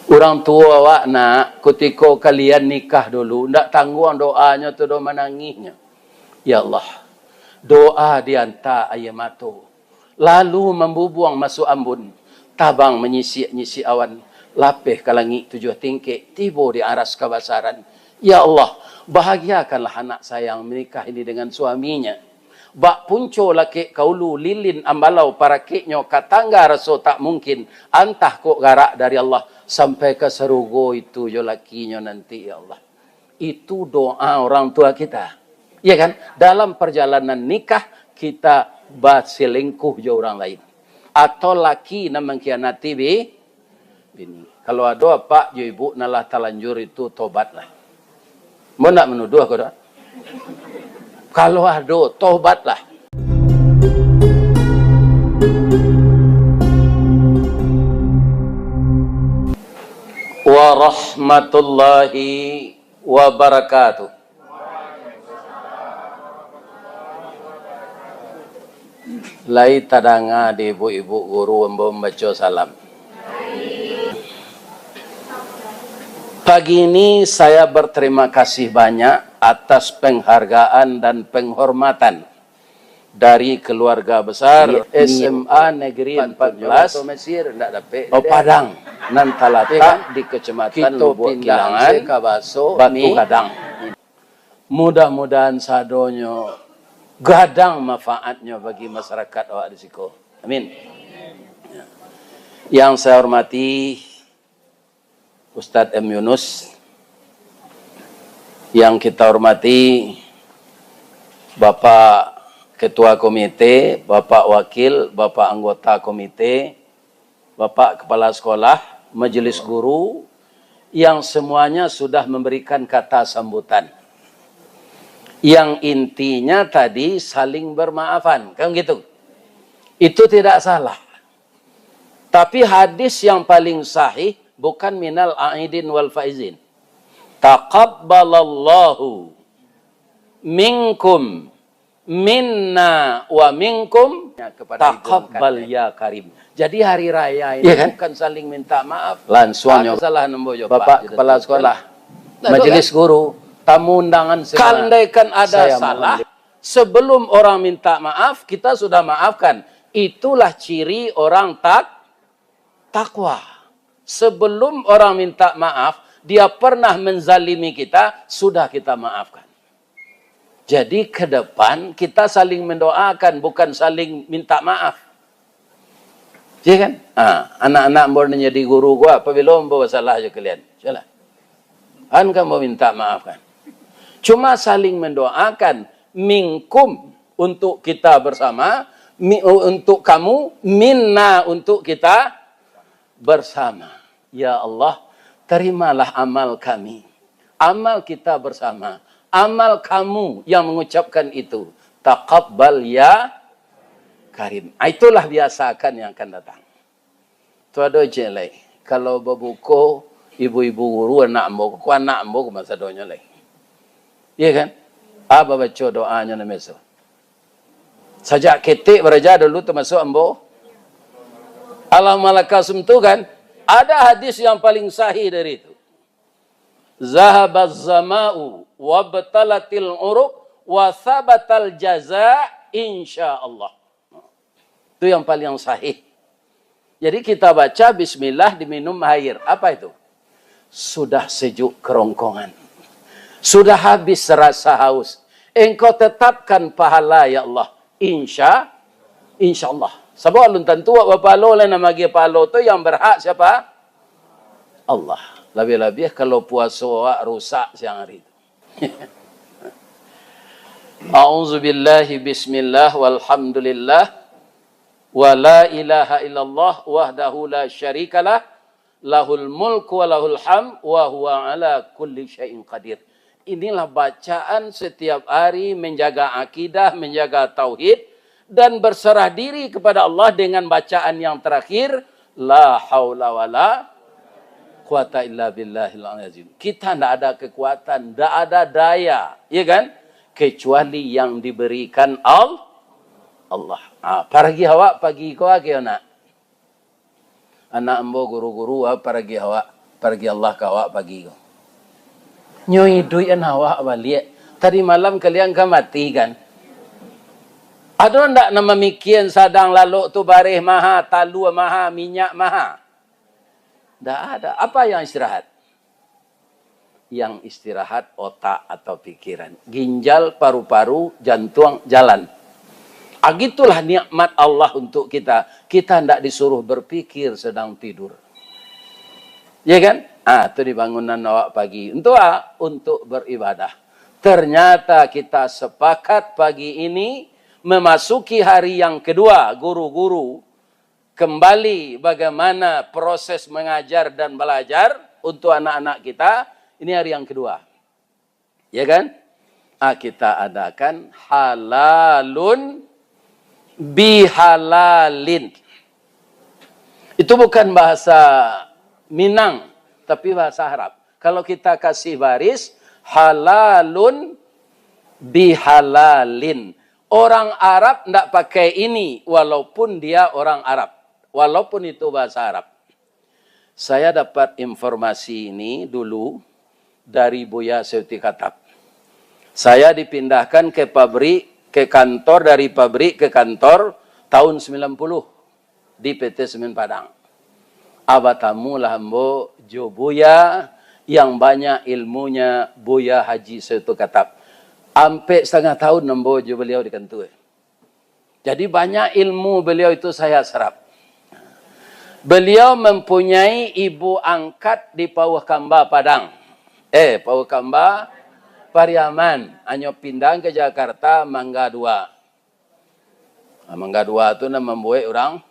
Orang tua awak nak, ketika kalian nikah dulu, ndak tanggung doanya tu doa menangisnya. Ya Allah, doa diantar air mata. Lalu membubuang masuk ambun. Tabang menyisik-nyisik awan. Lapih ke langit 7 tingkik. Tiba di aras kebasaran. Ya Allah, bahagiakanlah anak saya yang menikah ini dengan suaminya. Bak punco laki kaulu lilin ambalau para keknya katangga raso tak mungkin. Antah kok garak dari Allah. Sampai ke serugo itu jo lakinya nanti ya Allah. Itu doa orang tua kita. Ya kan? Dalam perjalanan nikah kita berselingkuh jo orang lain. Atau laki na mengkhianati bini. Kalau ada pak jo ibu nalah talanjur itu tobatlah. Mau nak menuduh aku dah? Kalau ada tobatlah. Warahmatullahi wabarakatuh. Lai tadanga di ibu-ibu guru membaca salam. Pagi ini saya berterima kasih banyak atas penghargaan dan penghormatan dari keluarga besar SMA Negeri 14 Padang nan talata di Kecamatan Lubuk Kilangan Batu Gadang. Mudah-mudahan sadonyo gadang manfaatnya bagi masyarakat awak di siko. Amin. Yang saya hormati Ustadz M. Yunus, yang kita hormati Bapak Ketua Komite, Bapak Wakil, Bapak Anggota Komite, Bapak Kepala Sekolah, Majelis Guru, yang semuanya sudah memberikan kata sambutan. Yang intinya tadi saling bermaafan, kan gitu. Itu tidak salah. Tapi hadis yang paling sahih bukan minal a'idin wal faizin. Taqabbalallahu minkum minna wa minkum taqabbal ya karim. Jadi hari raya ini bukan saling minta maaf. Langsungnya kesalahan Bapak Kepala Sekolah, Majelis Guru, tamu undangan semua. Kandaikan ada salah, sebelum orang minta maaf, kita sudah maafkan. Itulah ciri orang takwa. Sebelum orang minta maaf, dia pernah menzalimi kita, sudah kita maafkan. Jadi ke depan kita saling mendoakan, bukan saling minta maaf. Ya kan? Anak-anak boleh jadi guru gua, apabila membawa salah aja kalian. Salah. Kan kamu minta maaf kan? Cuma saling mendoakan, minkum untuk kita bersama, untuk kamu, minna untuk kita bersama. Ya Allah, terimalah amal kami. Amal kita bersama. Amal kamu yang mengucapkan itu. Taqabbal ya karim. Itulah biasakan yang akan datang. Itu ada jelai. Kalau berbuku, ibu-ibu guru, anak ambo, masa doanya lagi. Iya kan? Apa baca doanya namanya? Sajak ketik beraja dulu termasuk ambo. Allahumma lakasum itu kan, ada hadis yang paling sahih dari itu. Zahabaz zama'u wa batalatil uruq wa thabatal jaza insyaallah. Itu yang paling sahih. Jadi kita baca bismillah diminum air. Apa itu? Sudah sejuk kerongkongan. Sudah habis rasa haus. Engkau tetapkan pahala ya Allah. Insyaallah. Sebab alun tentu bapalo lah nama dia palo tu yang berhak siapa? Allah. Lebih-lebih kalau puasa rusak siang hari itu. A'udzubillahi bismillah walhamdulillah wa la ilaha illallah wahdahu la syarikalah lahul mulku wa lahul ham wa huwa ala kulli syai'in qadir. Inilah bacaan setiap hari menjaga akidah, menjaga tauhid dan berserah diri kepada Allah dengan bacaan yang terakhir la haula wala quwata illa billahil azim. Kita tidak ada kekuatan, tidak ada daya, ya kan? Kecuali yang diberikan Allah. Pergi awak pagi kau nak. Anak ambo guru-guru pergi awak. pergi Allah kawak pagi. Nyoi duit awak balik. Tadi malam kalian kan mati kan? Ada ndak nama mikian sadang lalu tu barih maha, talu maha, minyak maha? Ndak ada. Apa yang istirahat? Yang istirahat otak atau pikiran. Ginjal, paru-paru, jantung, jalan. Agitulah nikmat Allah untuk kita. Kita ndak disuruh berpikir sedang tidur. Ya kan? Itu di bangunan awak pagi. Untuk apa? Untuk beribadah. Ternyata kita sepakat pagi ini memasuki hari yang kedua. Guru-guru kembali bagaimana proses mengajar dan belajar untuk anak-anak kita. Ini hari yang kedua. Ya kan? Kita adakan halalun bihalalin. Itu bukan bahasa Minang, tapi bahasa Arab. Kalau kita kasih baris, halalun bihalalin. Orang Arab tidak pakai ini, walaupun dia orang Arab. Walaupun itu bahasa Arab. Saya dapat informasi ini dulu dari Buya Seuti Katab. Saya dipindahkan ke pabrik, ke kantor, dari pabrik ke kantor tahun 90 di PT Semen Padang. Abatamu lambo jo Buya yang banyak ilmunya Buya Haji Seuti Katab. Sampai setengah tahun nambo jo beliau di kantor. Jadi banyak ilmu beliau itu saya serap. Beliau mempunyai ibu angkat di Pauh Kamba Padang. Pauh Kamba Pariaman. Hanya pindah ke Jakarta Mangga 2. Mangga 2 itu nama membuat orang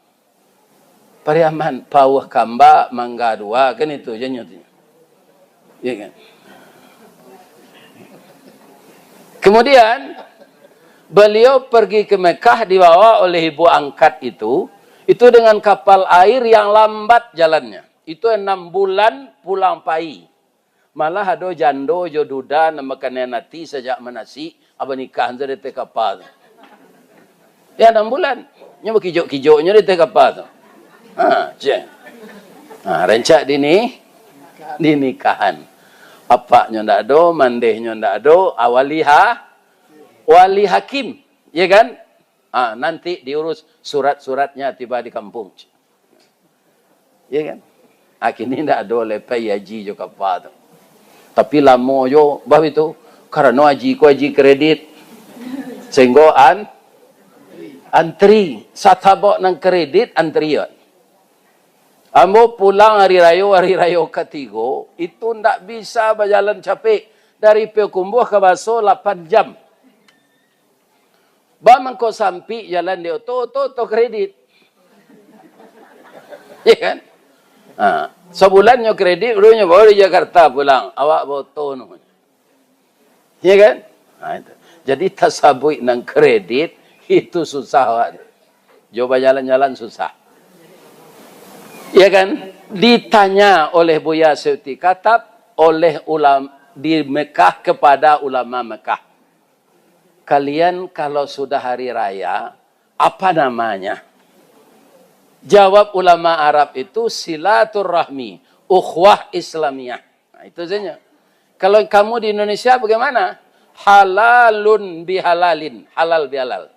Pariaman. Pauh Kamba Mangga 2. Kan itu je nyatanya. Ya kan? Kemudian beliau pergi ke Mekah dibawa oleh ibu angkat itu dengan kapal air yang lambat jalannya. Itu 6 bulan pulang pai. Malah ada jando joduda nama kanenati sejak menasi apa nikah dari te kapal. Ya 6 bulan. Nya kijo-kijonya di te kapal tu. Rencak dinikahan. Apaknya ndak ada, mandehnya ndak ada, wali hakim, ya kan? Nanti diurus surat-suratnya tiba di kampung. Ya kan? Kini ndak ada lepai haji juga apa tu. Tapi lama jo bah itu karena haji kredit. Sehingga antri satabok nang kredit antrian. Ambo pulang hari raya ketiga, itu ndak bisa berjalan capek. Dari Pekumbuh ke Baso 8 jam. Bang kau sampai jalan dia, to kredit. Ya kan? Sebulannya kredit, barunya bawa di Jakarta pulang. Awak bawa to. Ya kan? Itu. Jadi tasabui nang kredit, itu susah. Awak. Coba jalan-jalan susah. Ya kan? Ditanya oleh Buya Seuti Katab oleh ulama di Mekah kepada ulama Mekah. Kalian kalau sudah hari raya, apa namanya? Jawab ulama Arab itu silaturahmi, ukhuwah Islamiyah. Itu saja. Kalau kamu di Indonesia bagaimana? Halalun bihalalin, halal bihalal.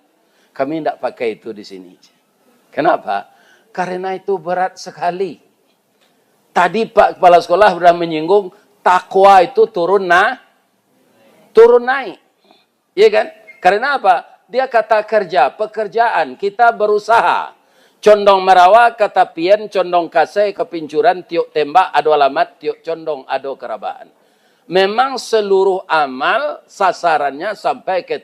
Kami tidak pakai itu di sini. Kenapa? Karena itu berat sekali. Tadi Pak Kepala Sekolah sudah menyinggung takwa itu turun naik. Iya kan? Karena apa? Dia kata kerja, pekerjaan, kita berusaha. Condong merawa, kata pian, condong kasai, kepincuran, tiuk tembak, ado alamat, tiuk condong, ado kerabaan. Memang seluruh amal sasarannya sampai ke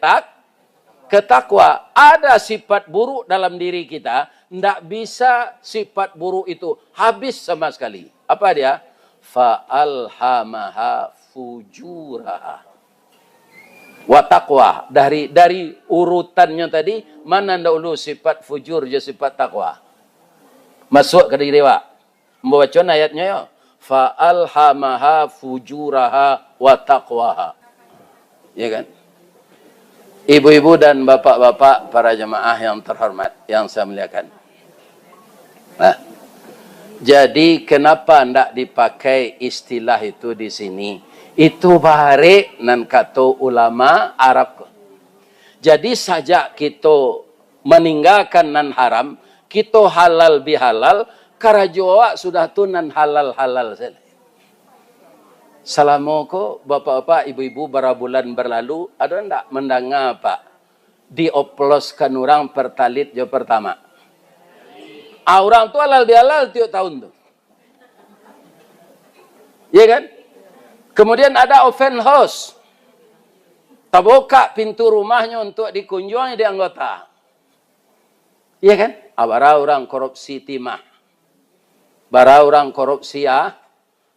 takwa. Ada sifat buruk dalam diri kita, tidak bisa sifat buruk itu habis sama sekali. Apa dia? Fa'alhamaha fujuraha wa taqwa. Dari urutannya tadi, mana dahulu sifat fujur je sifat takwa. Masuk ke diri awak. Membaca ayatnya ya. Fa'alhamaha fujuraha wa taqwaha. Ya kan? Ibu-ibu dan bapak-bapak para jemaah yang terhormat, yang saya muliakan. Jadi kenapa ndak dipakai istilah itu di sini? Itu bahari nan kata ulama Arab. Jadi sajak kita meninggalkan nan haram, kita halal bihalal, karajoa sudah tu nan halal-halal saja. Selama ko bapak-bapak, ibu-ibu bulan berlalu, ada ndak mendengar Pak? Dioploskan orang pertalit jo pertama. Orang tu halal bihalal tiap tahun tu. Ya kan? Kemudian ada open house. Terbuka pintu rumahnya untuk dikunjungi di anggota. Ya kan? Bara orang korupsi timah. Bara orang korupsi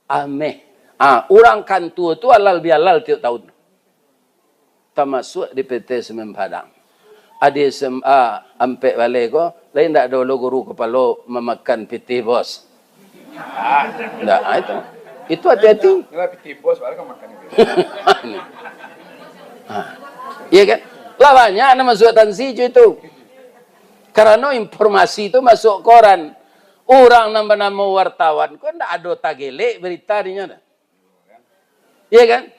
ameh. Orang kantu tu halal bihalal tiap tahun. Termasuk di PT Semen Padang. Ada SMA ampe balik ko, lain tak ada guru kepala memakan PT bos. Tak, itu. Itu hati-hati. PT bos balik makan itu. Iya kan? Lah banyak nama masuk tansi itu. Karena informasi itu masuk koran. Orang nama-nama wartawan kok ndak ada tagele berita dinya. Iya kan?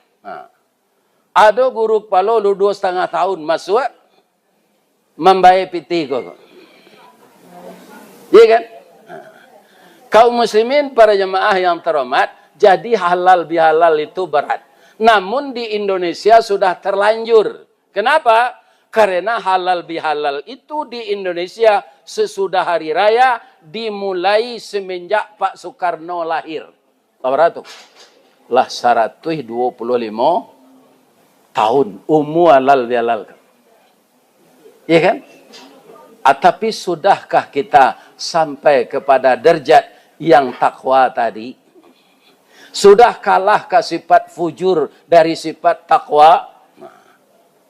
Ada guru kepala lu 2,5 tahun masuk membayar PT kok. Iya kan? Kaum muslimin para jemaah yang terhormat, jadi halal bihalal itu berat. Namun di Indonesia sudah terlanjur. Kenapa? Karena halal bihalal itu di Indonesia sesudah hari raya dimulai semenjak Pak Soekarno lahir. Berapa itu? Lah 125 tahun umur halal bihalal. Ya kan? Tapi sudahkah kita sampai kepada derajat yang takwa tadi? Sudah kalahkah sifat fujur dari sifat takwa?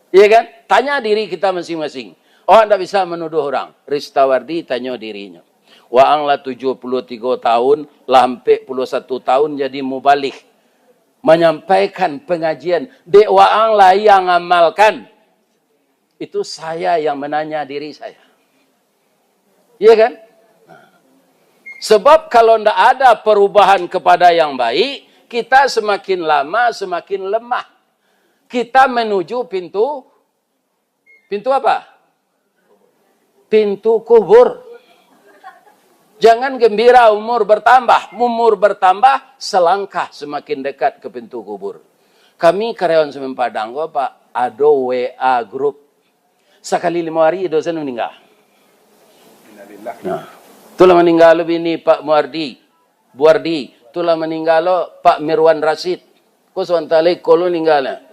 Iya kan? Tanya diri kita masing-masing. Orang tidak bisa menuduh orang. Ristawardi tanya dirinya. Waang lah 73 tahun, lah 41 tahun jadi mubalik. Menyampaikan pengajian. Dek waang lah yang amalkan. Itu saya yang menanya diri saya. Iya kan? Sebab kalau tidak ada perubahan kepada yang baik, kita semakin lama semakin lemah. Kita menuju pintu apa? Pintu kubur. Jangan gembira umur bertambah. Umur bertambah, selangkah semakin dekat ke pintu kubur. Kami karyawan Semen Padang, Pak, ada WA grup. Sekali 5 hari dosen meninggal. Nah, itulah meninggal bini Pak Buardi. Itulah meninggal Pak Mirwan Rasid. Kau suantale kolo meninggalnya.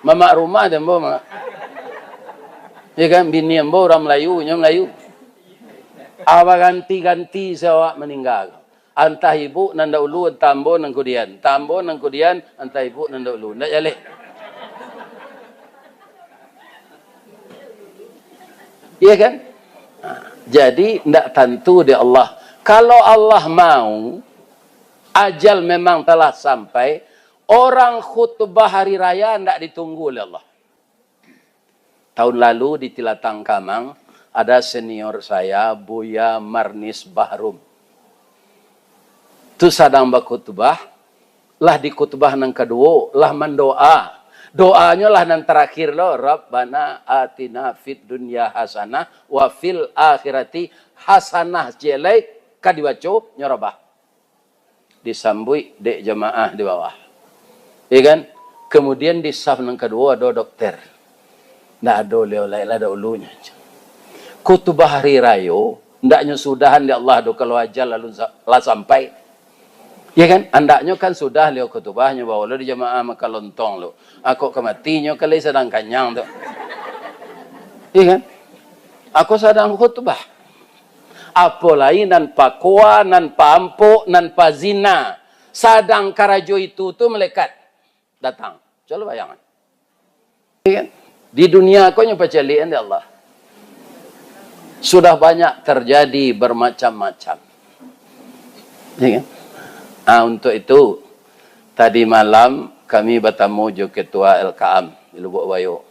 Mama rumah dan bawa. Ya kan bini ambo orang Melayu, Melayu. Apa ganti-ganti sewak meninggal. Antah ibu nanda ulu tambo nang kudian, antah ibu nanda ulu. Ndak jale. Iya kan? Jadi tidak tentu di Allah. Kalau Allah mau, ajal memang telah sampai, orang khutbah hari raya tidak ditunggu oleh Allah. Tahun lalu di Tilatang Kamang, ada senior saya, Buya Marnis Bahrum. Itu sedang berkhutbah, lah di khutbah yang kedua, lah mendoa. Doanya lah yang terakhir lo, Rabbana atina fid dunya hasanah wa fil akhirati hasanah jelai kadiwaco nyorobah. Disambui dek jemaah di bawah. Ya kan? Kemudian di saf yang kedua ada dokter. Ndak ada oleh ada ulunya. Khutbah hari raya, ndaknya sudahan di Allah do kalau ajal lalu lah sampai. Ya kan? Andaknya kan sudah lihat khutbahnya bahwa lo di jemaah maka lontong lo. Aku kematinya kali sedang kanyang tu. Ya kan? Aku sedang khutbah. Apa lain nan pakwa, nan pampo, nan pazina. Sadang karajo itu tu melekat datang. Coba bayangan. Ya kan? Di dunia aku nyoba celian ya Allah. Sudah banyak terjadi bermacam-macam. Ya kan? Untuk itu, tadi malam kami bertemu jo Ketua LKM di Lubuk Bayo.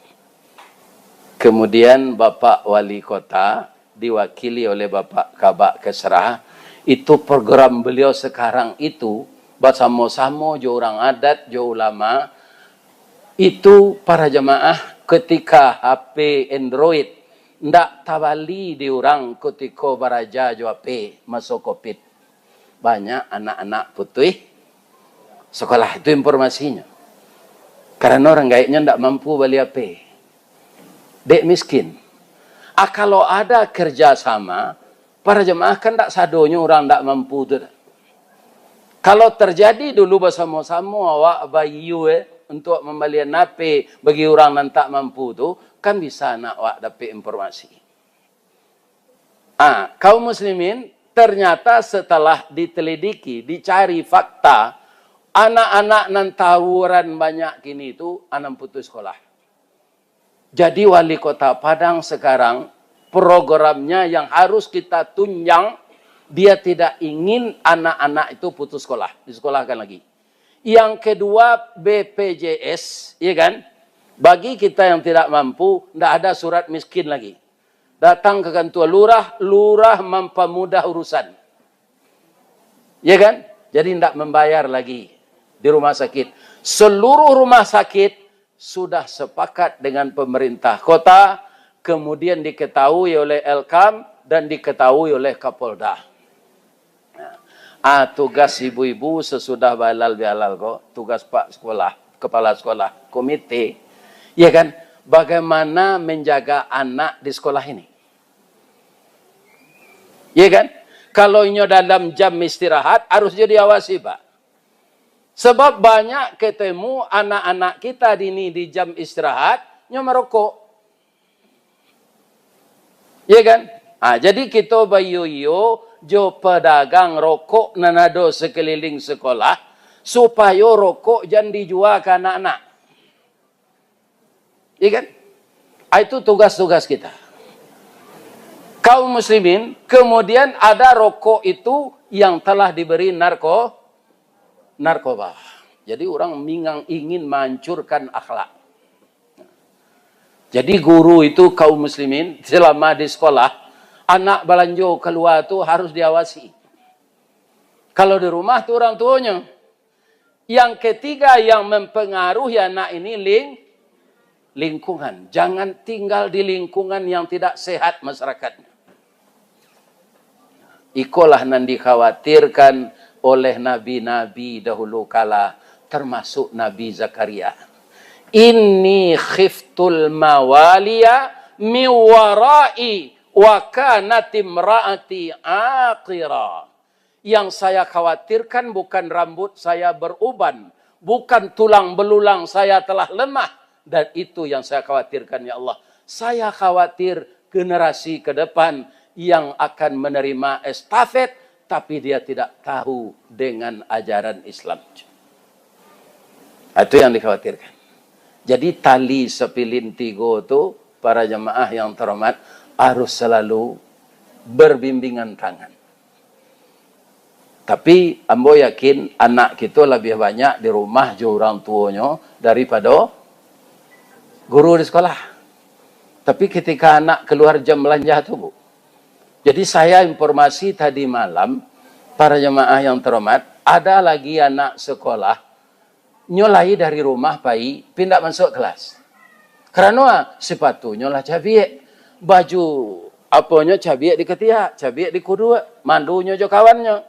Kemudian Bapak Wali Kota diwakili oleh Bapak Kabak Kesra, itu program beliau sekarang itu bersama-sama jo orang adat, jo ulama, itu para jemaah ketika HP Android ndak tabali di orang ketika baraja jo HP masuk COVID. Banyak anak-anak putih sekolah, itu informasinya. Karena orang gaibnya ndak mampu beli HP. Dek miskin. Kalau ada kerjasama, para jemaah kan tak sadonya orang tak mampu tu. Kalau terjadi dulu bersama-sama awak bayu untuk membelian HP bagi orang yang tak mampu tu, kan bisa nak awak dapat informasi. Kaum muslimin ternyata setelah ditelidiki, dicari fakta, anak-anak nan tawuran banyak kini itu anak putus sekolah. Jadi wali kota Padang sekarang programnya yang harus kita tunjang, dia tidak ingin anak-anak itu putus sekolah, disekolahkan lagi. Yang kedua BPJS, ya kan? Bagi kita yang tidak mampu, tidak ada surat miskin lagi. Datang ke kantor lurah, lurah mempermudah urusan. Ya kan? Jadi tidak membayar lagi di rumah sakit. Seluruh rumah sakit sudah sepakat dengan pemerintah kota, kemudian diketahui oleh Elkam dan diketahui oleh Kapolda. Tugas ibu-ibu sesudah balal kok, tugas Pak sekolah, kepala sekolah, komite, ya kan, bagaimana menjaga anak di sekolah ini. Ya kan? Kalau ini dalam jam istirahat harus jadi awasi, Pak. Sebab banyak ketemu anak-anak kita di jam istirahat, nyo merokok. Ya kan? Jadi kita bayu-yo, jo pedagang rokok nanado sekeliling sekolah, supaya rokok jangan dijual ke anak-anak. Ya kan? Itu tugas-tugas kita. Kaum muslimin, kemudian ada rokok itu yang telah diberi narkoba. Jadi orang ingin menghancurkan akhlak. Jadi guru itu kaum muslimin selama di sekolah, anak balanjo keluar itu harus diawasi. Kalau di rumah itu orang tuanya. Yang ketiga yang mempengaruhi anak ini lingkungan. Jangan tinggal di lingkungan yang tidak sehat masyarakatnya. Ikolah yang dikhawatirkan oleh nabi-nabi dahulu kala, termasuk Nabi Zakaria. Inni khiftul mawaliya miwarai wa kanat imraati aqira. Yang saya khawatirkan bukan rambut saya beruban, bukan tulang belulang saya telah lemah, dan itu yang saya khawatirkan ya Allah. Saya khawatir generasi ke depan yang akan menerima estafet tapi dia tidak tahu dengan ajaran Islam. Itu yang dikhawatirkan. Jadi tali sepilin tigo itu, para jemaah yang terhormat, harus selalu berbimbingan tangan. Tapi ambo yakin anak kita lebih banyak di rumah jo orang tuanya daripada guru di sekolah. Tapi ketika anak keluar jam belanja itu, Bu. Jadi saya informasi tadi malam, para jemaah yang terhormat, ada lagi anak sekolah, nyolai dari rumah bayi, pindah masuk kelas. Karena sepatunya lah cabiak, baju apanya cabiak di ketiak, cabiak di kudu, mandunya jo kawannya.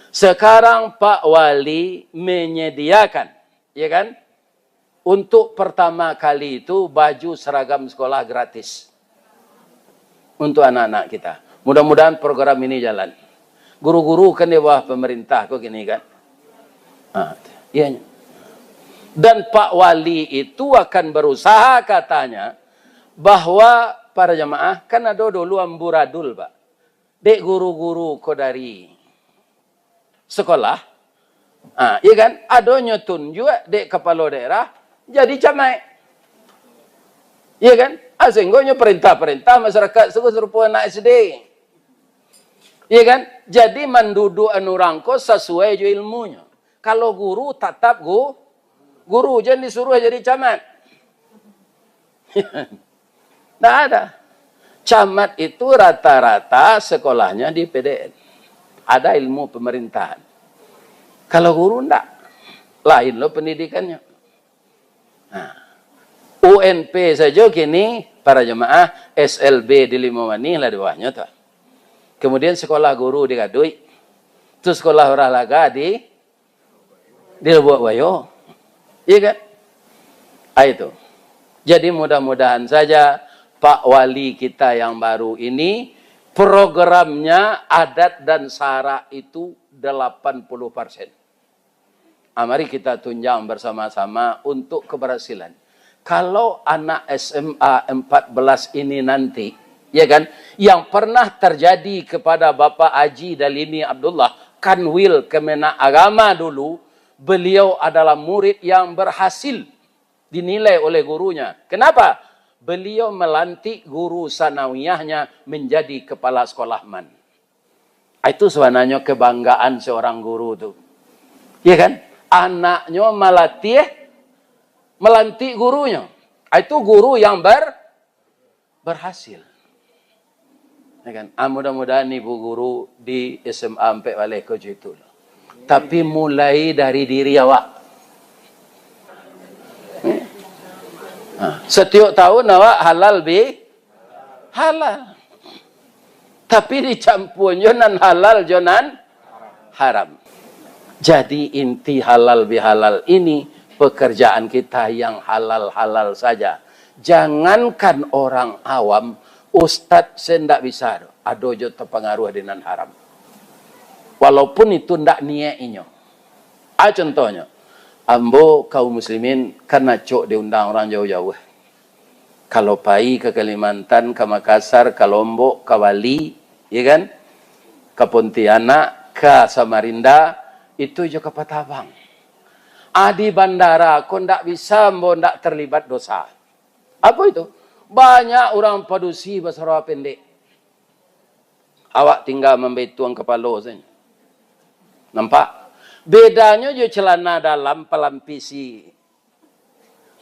Sekarang Pak Wali menyediakan, ya kan? Untuk pertama kali itu baju seragam sekolah gratis untuk anak-anak kita. Mudah-mudahan program ini jalan. Guru-guru kan di bawah pemerintah kok gini kan. Iya. Dan Pak Wali itu akan berusaha katanya bahwa para jemaah kan ada dulu amburadul, Pak. Dek guru-guru kok dari sekolah. Iya kan? Ada nyetun juga dek kepala daerah jadi camai. Iya kan? Sehingga perintah-perintah masyarakat serupa anak SD. Iya kan? Jadi mendudu anu rangko sesuai jo ilmunya. Kalau guru tetap guru jangan disuruh jadi camat. Tidak ada. Camat itu rata-rata sekolahnya di PDN. Ada ilmu pemerintahan. Kalau guru enggak. Lain loh pendidikannya. Nah, UNP saja kini para jemaah SLB di Limawani lah di bawahnya tuh. Kemudian sekolah guru di Kadui. Terus sekolah olahraga di Lubuk Bayo. Iya kan? Itu. Jadi mudah-mudahan saja Pak Wali kita yang baru ini programnya adat dan sara itu 80%. Mari kita tunjang bersama-sama untuk keberhasilan. Kalau anak SMA 14 ini nanti, ya kan, yang pernah terjadi kepada Bapak Haji Dalini Abdullah, Kanwil Kemenak Agama dulu, beliau adalah murid yang berhasil dinilai oleh gurunya. Kenapa? Beliau melantik guru sanawiyahnya menjadi kepala sekolah man. Itu sebenarnya kebanggaan seorang guru itu. Ya kan? Anaknya melantik gurunya. Itu guru yang berhasil. Ya kan? Mudah-mudahan ibu guru di SMA sampai balik ke situ. Tapi mulai dari diri awak. Setiap tahun awak halal halal. Tapi dicampur jonan halal jonan haram. Jadi inti halal bihalal ini pekerjaan kita yang halal-halal saja. Jangankan orang awam, ustadz saya tidak bisa. Ada jo terpengaruh dengan haram. Walaupun itu tidak niatnya. Contohnya. Ambo kaum muslimin karena cok diundang orang jauh-jauh. Kalau pai ke Kalimantan, ke Makassar, ke Lombok, ke Bali, ya kan? Ke Pontianak, ke Samarinda, itu juga ke Patabang. Di bandara, kau tidak bisa, ambo tidak terlibat dosa. Apa itu? Banyak orang padusi bersuara pendek. Awak tinggal memberi tuang kepala saja. Nampak? Bedanya je celana dalam pelampisi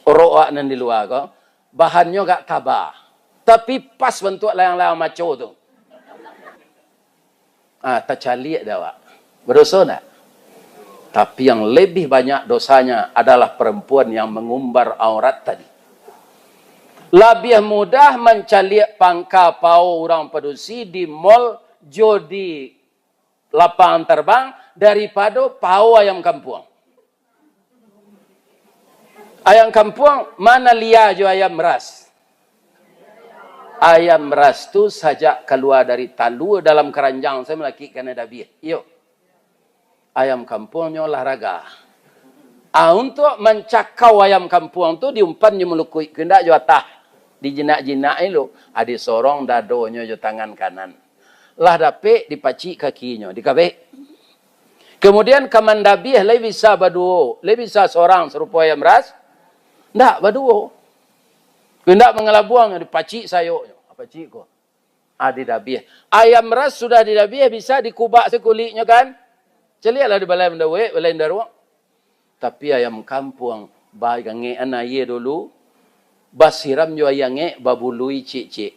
roak nan di luar ko. Bahannya gak tabah. Tapi pas bentuk layang-layang maco tu. Tercalik dah awak. Berdosa tak? Tapi yang lebih banyak dosanya adalah perempuan yang mengumbar aurat tadi. Lebih mudah mencalik pangkal pau orang padusi di mall jodi lapangan terbang daripada pau ayam kampung. Ayam kampung mana liar jo ayam meras. Ayam meras tu sajak keluar dari talu dalam keranjang saya melaki kena dah biar. Yo. Ayam kampungnya olahraga. Untuk mencakau ayam kampung tu diumpan je melukui kendak jo atah. Di jinak-jinak itu ada sorong dadonya jo tangan kanan. Lah dapik dipacik kakinya, dikabek. Kemudian kamandabih lebih bisa berduo, lebih bisa seorang serupa ayam ras. Ndak berduo. Kendak mengelabuang dipacik sayuknya. Pacik kok. Didabih. Ayam ras sudah didabih bisa dikubak sekulitnya kan? Celiaklah di balai mendawek, balai daruak. Tapi ayam kampung baik nge anaye dulu basiram jo ayange babului cik-cik.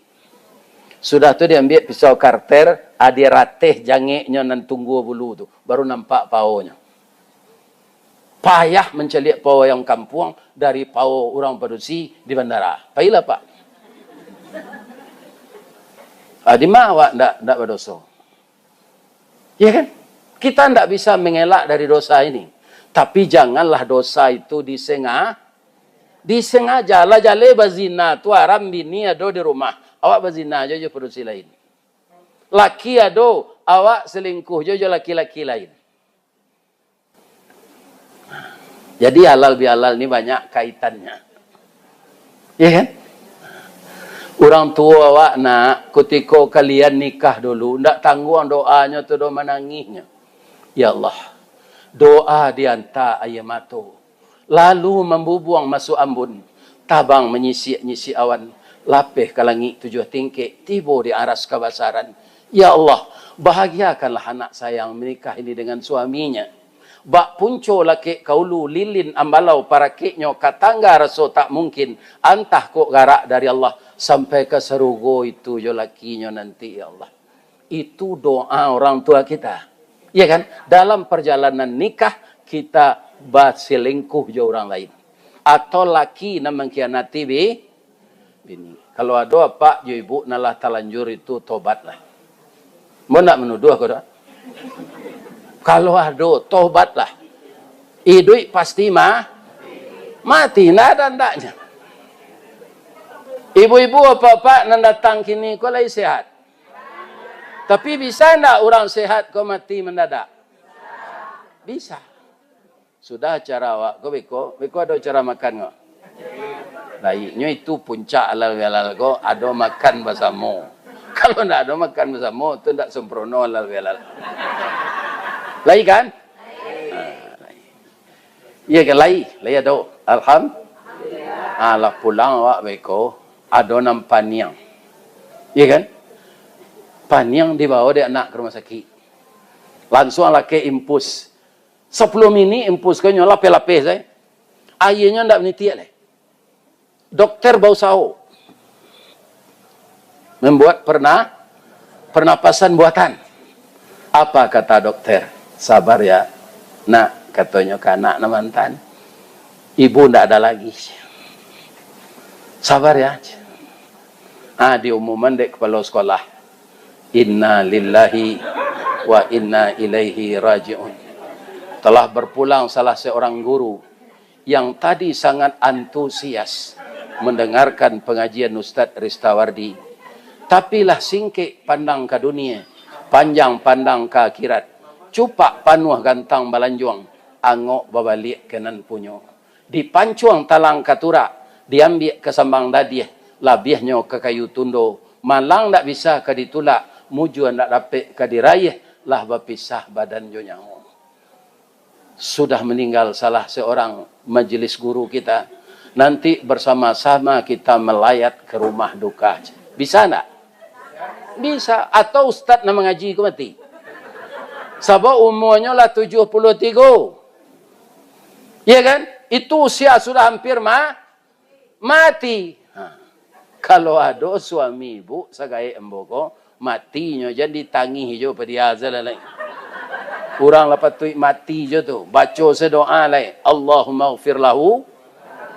Sudah tu dia ambil pisau karter, ada ratih jangeknya nan tunggu bulu tu. Baru nampak paunya. Payah menceliak pau yang kampung dari pau orang padusi di bandara. Payahlah pak. Di mana awak tidak berdosa? Ya kan? Kita tidak bisa mengelak dari dosa ini. Tapi janganlah dosa itu disengaja. Lah jale bazina tu haram bini ada di rumah. Awak berzina aja produksi lain. Laki ada, awak selingkuh aja laki-laki lain. Jadi halal bihalal ini banyak kaitannya. Ya kan? Orang tua awak nak ketika kalian nikah dulu, ndak tanggung doanya tu doa menangisnya. Ya Allah, doa dianta ayamato. Lalu membubuang masuk ambun, tabang menyisi-nyisi awan. Lapih ke langit 7 tingkik, tiba di aras kebasaran. Ya Allah, bahagiakanlah anak saya yang menikah ini dengan suaminya. Bak punco laki kaulu lilin ambalau para keknya katangga raso tak mungkin. Antah kok garak dari Allah. sampai ke serugo itu jo lakinya nanti, ya Allah. Itu doa orang tua kita. Ya kan? Dalam perjalanan nikah kita berselingkuh jo orang lain. Atau laki na mengkhianati bini. Kalau ada pak jo ibu nalah talanjur itu tobatlah. Mau nak menuduh aku dah? Kalau ada tobatlah. Idui pasti mati nada ndaknya. Ibu-ibu apa-apa nan datang kini kau lagi sehat. Tapi bisa ndak orang sehat kau mati mendadak? Bisa. Sudah cara awak kau ada cara makan kau. Lainnya itu puncak halal kau ada makan bersama. Kalau ndak ada makan bersama tu ndak sempurna halal. Lai kan? Iya ke lai ada. Alhamdulillah. Alah pulang awak beko ada nam paniang. Iya kan? Paniang dibawa dia anak ke rumah sakit. Langsung laki impus. 10 mini impus ke nyola lapis saya. Ayahnya ndak meniti leh. Dokter bau sao. Membuat pernapasan buatan. Apa kata dokter? Sabar ya. Nak, katanya ke anak na mantan. Ibu ndak ada lagi. Sabar ya. Diumuman dek kepala sekolah. Inna lillahi wa inna ilaihi raji'un. Telah berpulang salah seorang guru yang tadi sangat antusias mendengarkan pengajian Ustadz Ristawardi. Tapi lah singkik pandang ke dunia, panjang pandang ke akhirat. Cupak panuh gantang balanjuang, angok babalik kenan punyo. Dipancuang talang katura, diambil ke sambang dadiah, labiahnya ke kayu tundo. Malang tak bisa ke ditulak, mujuan tak dapat ke dirayah, lah berpisah badan jo nyawa. Sudah meninggal salah seorang majelis guru kita. Nanti bersama-sama kita melayat ke rumah duka. Bisa tak? Bisa. Atau ustaz nak mengaji ke mati. Sebab umurnya lah 73. Ya kan? Itu usia sudah hampir mati. Kalau ada suami ibu segai emboko matinya jadi tangi hijau pediazal lain. Kurang lepas tu mati je tu. Baca sedoa lain. Allahumma ghafir lahu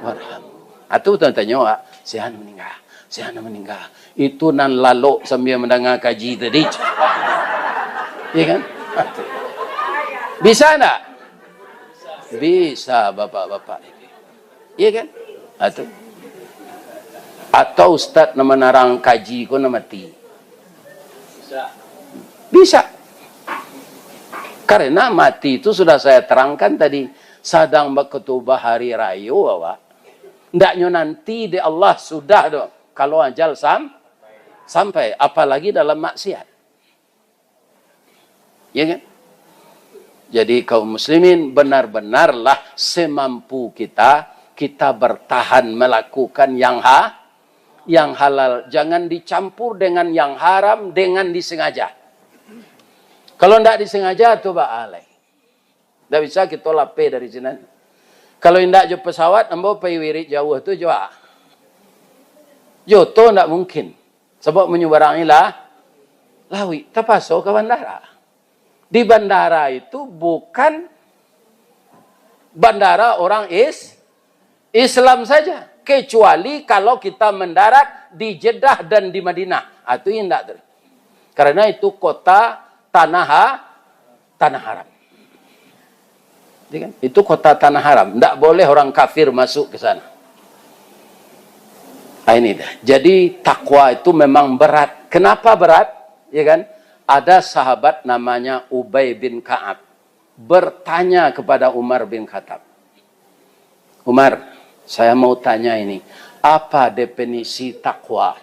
warham. Itu tanya sihan meninggal. Itu nan lalok sambil mendengar kaji tadi. Ya kan? Bisa tak? Bisa bapak-bapak. Ya kan? Atau ustaz nama narang kaji ko na mati. Bisa. Karena mati itu sudah saya terangkan tadi. Sedang berketubah hari raya awak. Ndaknya nanti di Allah sudah dong. Kalau ajal sampai. Apalagi dalam maksiat. Ya kan? Jadi kaum muslimin benar-benarlah semampu kita. Kita bertahan melakukan yang halal. Jangan dicampur dengan yang haram dengan disengaja. Kalau tidak disengaja tu baalai. Tidak bisa kita lape dari sini. Kalau tidak je pesawat, ambo pergi wirid jauh tu jua. Joto tidak mungkin. Sebab menyeberangi lawi. Terpasok ke bandara. Di bandara itu bukan bandara orang Islam saja. Kecuali kalau kita mendarat di Jeddah dan di Madinah. Itu tidak. Karena itu kota tanah haram. Itu kota tanah haram. Tidak boleh orang kafir masuk ke sana. Ini dah. Jadi takwa itu memang berat. Kenapa berat? Ya kan? Ada sahabat namanya Ubay bin Ka'ab. Bertanya kepada Umar bin Khattab. Umar, saya mau tanya ini. Apa definisi takwa?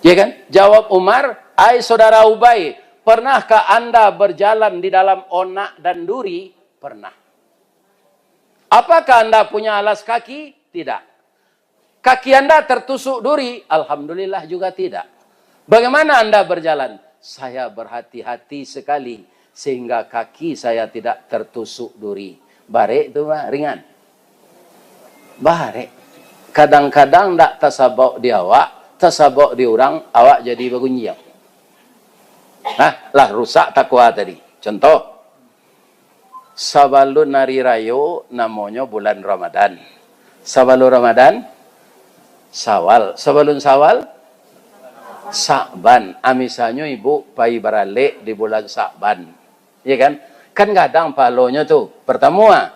Ya kan? Jawab Umar, "Ai saudara Ubay, pernahkah Anda berjalan di dalam onak dan duri?" Pernah. Apakah Anda punya alas kaki? Tidak. Kaki Anda tertusuk duri? Alhamdulillah juga tidak. Bagaimana Anda berjalan? Saya berhati-hati sekali sehingga kaki saya tidak tertusuk duri. Barek itu ringan. Barek. kadang-kadang tak tasabok di awak, tasabok di orang, awak jadi bergunjang. Lah rusak takwa tadi. Contoh, sabalun hari rayo namanya bulan Ramadan. Sabalun Ramadan, Sawal. Sabalun Sawal, Sa'ban. Misalnya ibu pai beralik di bulan Sa'ban. Ya kan? Kan kadang palonya tuh. Pertama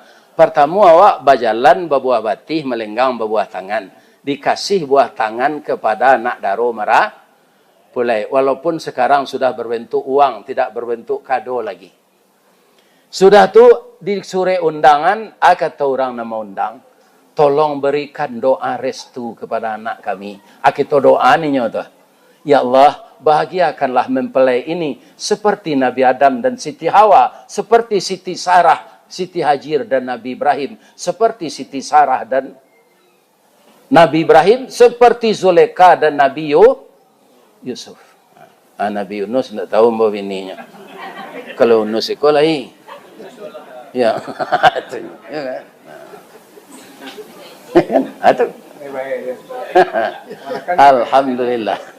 awak berjalan berbuah batih melenggang berbuah tangan. Dikasih buah tangan kepada anak daro merah pulai. Walaupun sekarang sudah berbentuk uang, tidak berbentuk kado lagi. Sudah tu disure undangan, kata orang nama undang, tolong berikan doa restu kepada anak kami. Kita doa ni tuh. Ya Allah, bahagiakanlah mempelai ini seperti Nabi Adam dan Siti Hawa, seperti Siti Sarah, Siti Hajar dan Nabi Ibrahim, seperti Siti Sarah dan Nabi Ibrahim, seperti Zulekha dan Nabi Yusuf. Nabi Yunus tidak tahu mbak bininya. Kalau Yunus sekolah ya. Ya kan? Atau alhamdulillah.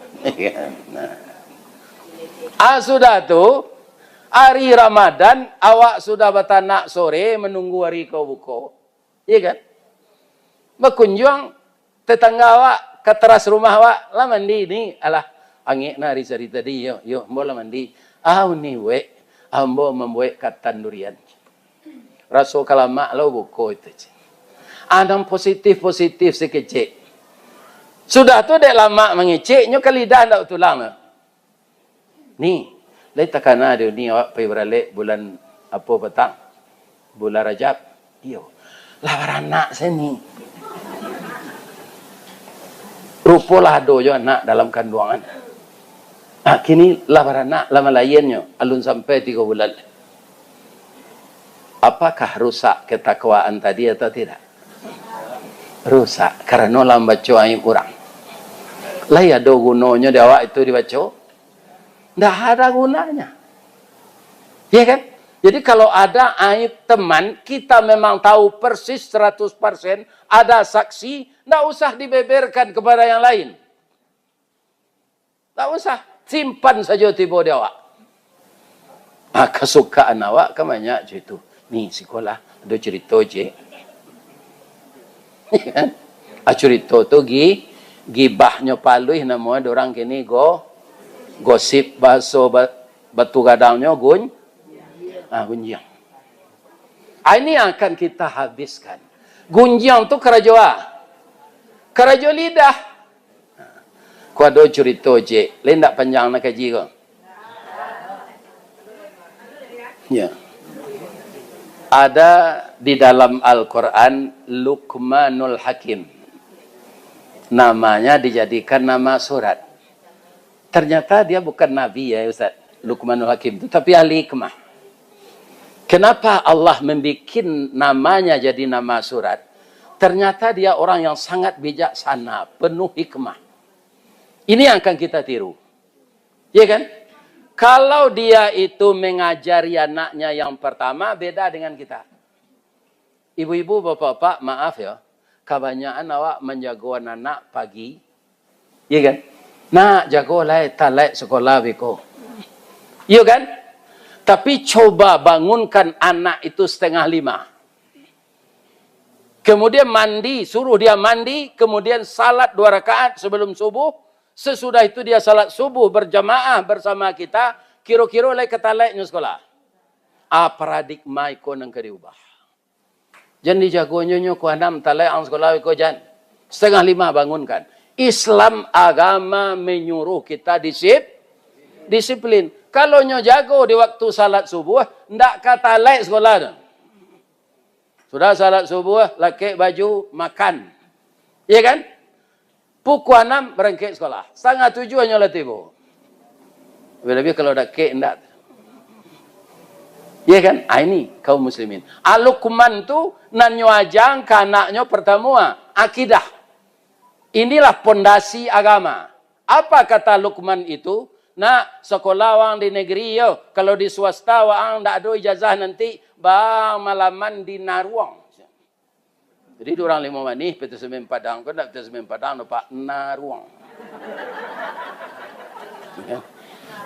Sudah tu hari Ramadan awak sudah batanak sore menunggu hari kau buka. Iya kan? Berkunjung tetangga awak ke teras rumah awak, lah mandi ni. Alah, angin na hari tadi yo bola mandi. Ni we, ambo membuat katan durian. Rasul kalama lo buka itu. Ada positif sekecil. Sudah tu dek lama mengeceknya ke lidah ndak tulang. Ni, lai takana dia ni awak pergi beralik bulan apa petang? Bulan Rajab. Iyo. Lah anak saya ni. Rupalah do jo anak dalam kandungan. Kini lah anak lama lainnya alun sampai 3 bulan. Apakah rusak ketakwaan tadi atau tidak? Rusak karena lambat coaim orang. Lah ya ada gunanya di awak itu dibaca? Tidak ada gunanya. Ya kan? Jadi kalau ada aib teman, kita memang tahu persis 100%, ada saksi, tidak usah dibeberkan kepada yang lain. Tak usah. Simpan saja tiba di awak. Kesukaan awak kan banyak cerita. Ni sekolah, ada cerita je. Ya kan? Cerita tu gibahnya paluih namanya orang kini gosip bahasa batu gadangnya gunjang. Ini akan kita habiskan. Gunjang tu kerajo lidah. Ku ada cerita je, lain tak panjang nak kaji kau. Ya. Ada di dalam Al-Quran Luqmanul Hakim. Namanya dijadikan nama surat. Ternyata dia bukan nabi ya Ustaz, Luqmanul Hakim itu, tapi ahli hikmah. Kenapa Allah membuat namanya jadi nama surat? Ternyata dia orang yang sangat bijaksana, penuh hikmah. Ini yang akan kita tiru. Ya kan? Kalau dia itu mengajari anaknya yang pertama, beda dengan kita. Ibu-ibu, bapak-bapak, maaf ya. Kebanyakan awak menjaga anak pagi. Iya kan? Nak jagolah talak sekolah beko. Iya kan? Tapi coba bangunkan anak itu 4:30. Kemudian mandi, suruh dia mandi, kemudian salat 2 rakaat sebelum subuh. Sesudah itu dia salat subuh berjamaah bersama kita, kira-kira lagi ketalaknya sekolah. Paradigma itu yang diubah. Jangan dijagonya ku anam talai ang sekolah ko jan. 4:30 bangunkan. Islam agama menyuruh kita disiplin. Kalau nyo jago di waktu salat subuh, ndak kata talai sekolah. Sudah salat subuh, laki baju makan. Iya kan? Pukul 6 berangkat sekolah. 6:30 hanya tiba. Lebih-lebih kalau dak kek ndak. Ya kan? Ini kaum muslimin. Luqman tu nanyo ajang ke anaknya pertama akidah. Inilah pondasi agama. Apa kata Luqman itu? Nak sekolah wang di negeri yo, kalau di swasta wang ndak ada ijazah nanti bang malaman di naruang. Jadi orang lima manih, peta semen padang, kau nak peta semen padang, nampak naruang. Ya.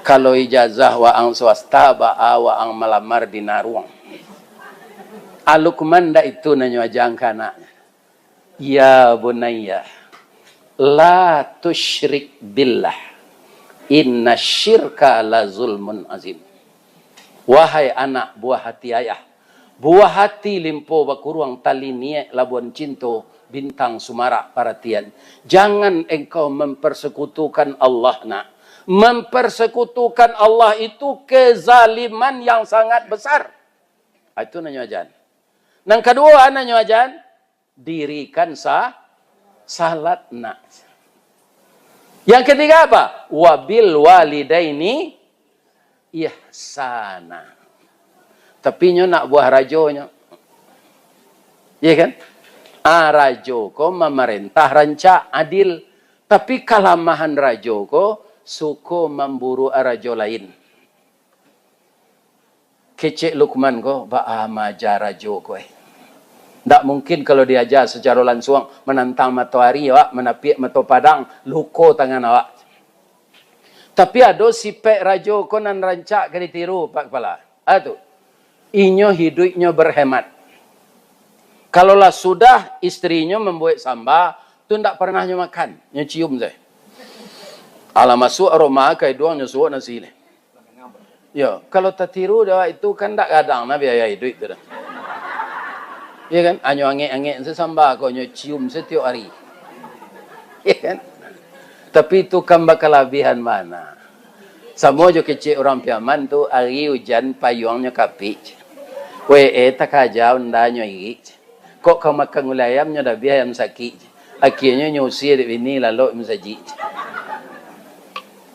Kalau ijazah waang swasta, waang melamar di naruang. Alukman dah itu nanya ajang anak. Ya bunayya, la tusyrik billah, inna syirka la zulmun azim. Wahai anak buah hati ayah, buah hati limpo bakuruang tali niek labuan cinto bintang sumara paratian. Jangan engkau mempersekutukan Allah nak. Mempersekutukan Allah itu kezaliman yang sangat besar. Itu nanya ajan. Yang kedua nanya ajan, dirikan salat nak. Yang ketiga apa? Wabil walidaini ihsana. Tapi nyo nak buah rajonyo. Ya kan? Rajo ko memerintah rancak adil. Tapi kalamahan rajo ko suko memburu rajo lain. Kecek Lukman ko maja rajo ko. Tak mungkin kalau diajar secara langsung menantang matahari awak, menapiak mata padang, luko tangan awak. Tapi ada sipek rajo ko nan rancak ke ditiru Pak Kepala. Itu. Inyo hidupnya berhemat. Kalaulah sudah istrinya membuat sambal, tu tak pernah nyo makan, nyo cium saya. Ala masuk aroma kai doang nyo suak nasi ni. Ya, kalau tertiru dah itu kan tak kadang na biaya hidup tu dah. Ya kan? Anyo angin-angin sesambal kau nyo cium setiap hari. Ya kan? Tapi itu kan bakal lebihan mana? Sama jo kecil orang piaman tu hari hujan payungnya kapit. Tak aja undanya iri. Kok kau makan gulai ayamnya dah biar ayam sakit. Akhirnya nyusi di sini lalu mensaji.